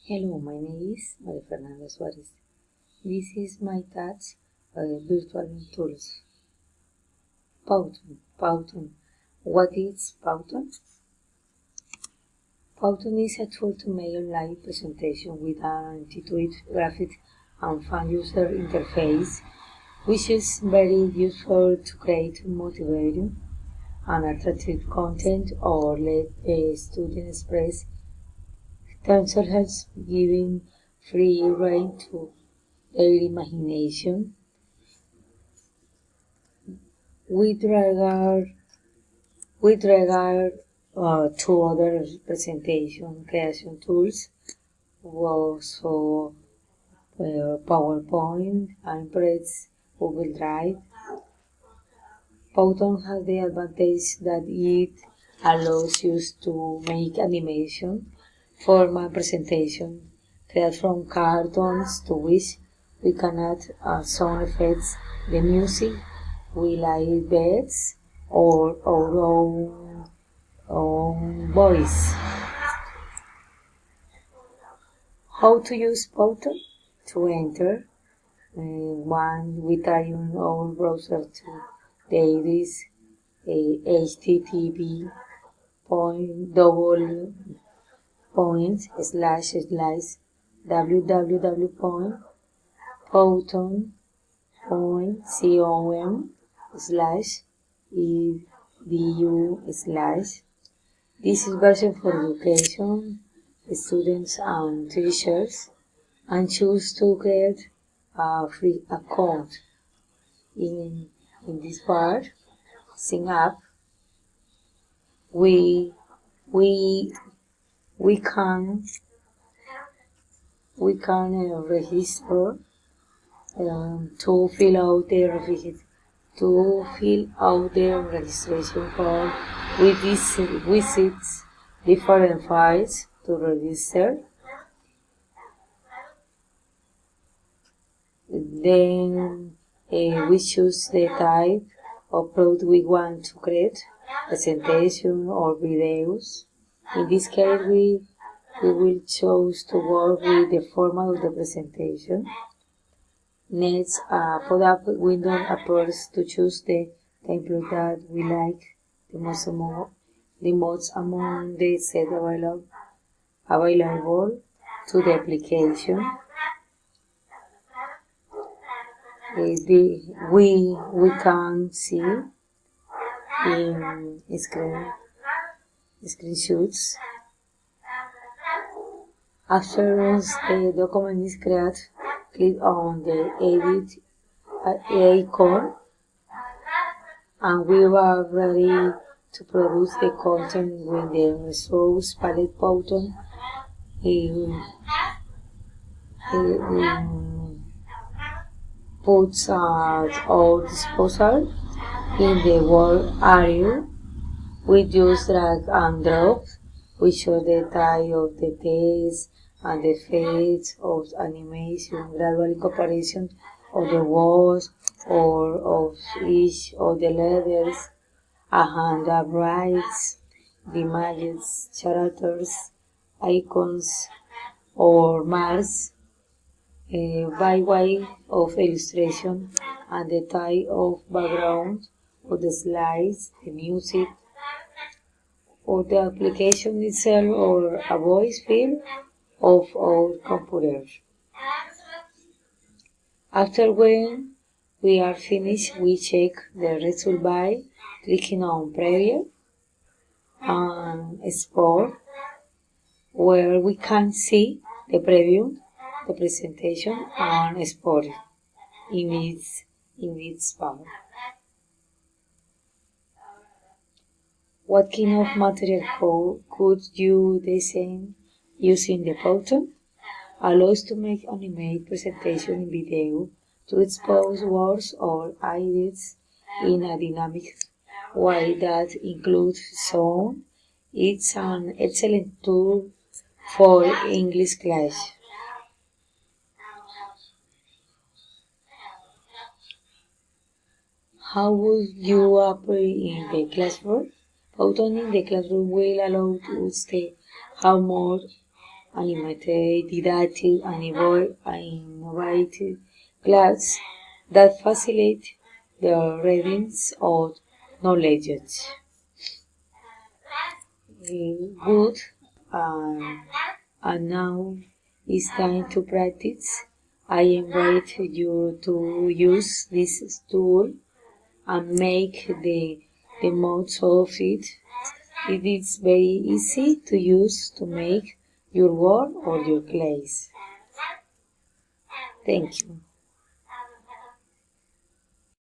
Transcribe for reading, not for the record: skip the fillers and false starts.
Hello, my name is Maria Fernanda Suarez. This is my task virtual tools. Powtoon. What is Powtoon? Powtoon is a tool to make online presentation with an intuitive graphic and fun user interface, which is very useful to create motivating and attractive content or let the student express themselves, giving free rein to their imagination. With regard to other presentation creation tools, also PowerPoint, Impress, Google Drive, Powtoon has the advantage that it allows you to make animation, format presentation, create from cartoons to which we can add sound effects, the music, we like beds, or our own voice. How to use Powtoon? To enter, one we try on our browser to the iris http www.powtoon.com/edu/. This is version for education, students and teachers, and choose to create a free account. In this part, sign up, we we we can register to fill out the registration form. We visit different files to register. Then we choose the type of product we want to create, presentation or videos. In this case, we will choose to work with the format of the presentation. Next, a pop-up window appears to choose the template that we like the most among the set available to the application. We can see in screenshots. After the document is created, click on the edit icon, and we are ready to produce the content with the resource palette Powtoon puts at our disposal in the work area. We use drag and drop. We show the type of the text and the effects of animation, gradual incorporation of the words or of each of the letters, a hand that writes the images, characters, icons, or marks by way of illustration, and the type of background of the slides, the music, or the application itself, or a voice file of our computer. After when we are finished, we check the result by clicking on Preview and Export, where we can see the preview, the presentation, and export in its part. What kind of material could you design using the Powtoon? Allows to make animated presentation in video to expose words or ideas in a dynamic way that includes sound. It's an excellent tool for English class. How would you appear in the classroom? Powtoon in the classroom will allow us to have more animated, didactic, and innovative class that facilitate the readings of knowledge. Good, and, and now it's time to practice. I invite you to use this tool and make the most of it. It is very easy to use to make your work or your class. Thank you.